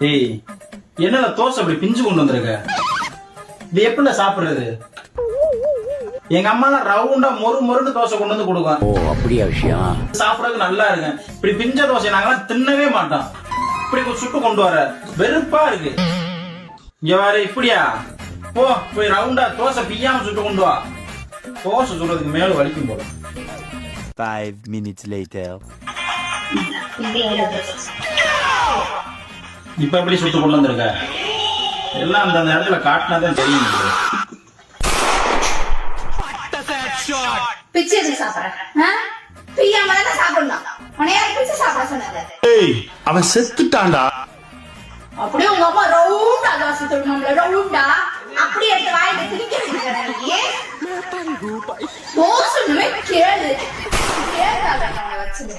ஏய், என்னல தோசை அப்படி பிஞ்சு கொண்டு வந்திருக்க? இது எப்படி சாப்பிடுறது? எங்க அம்மா ரவுண்டா மொறு மொறுன்னு தோசை கொண்டு வந்து கொடுக்கும். ஓ அப்படியா விஷயம்? சாப்பிடறதுக்கு நல்லா இருக்கு. இப்படி பிஞ்ச தோசை நாங்கெல்லாம் தின்னவே மாட்டோம். இப்படி சுட்டு கொண்டு வர வெறுப்பா இருக்கு. இங்க வர இப்படியா? போ போய் ரவுண்டா தோசை பிய்யாம சுட்டு கொண்டு வா. தோசை சுடுறதுக்கு மேல வலிக்கும் போல. 5 minutes later. இப்ப எப்படி சுட்டு கொண்டு வந்திருக்க? எல்லாம் அந்த இடத்துல காட்டினாதான் தெரியும். பிச்சை எடுத்து சாப்பிடுறேன். பிய்யாம தானே சாப்பிடணும். உன்னை யாரு பிச்சை சாப்பிட சொன்னது? ஏய், அவன் செத்துட்டான்டா. அப்படியே உங்க அம்மா ரவுண்டா தோசை சுடணும்ல, ரவுண்டா அப்படியே எடுத்து வாயில திணிக்கிறீங்க. தோசை கேளு கேளு வச்சுது.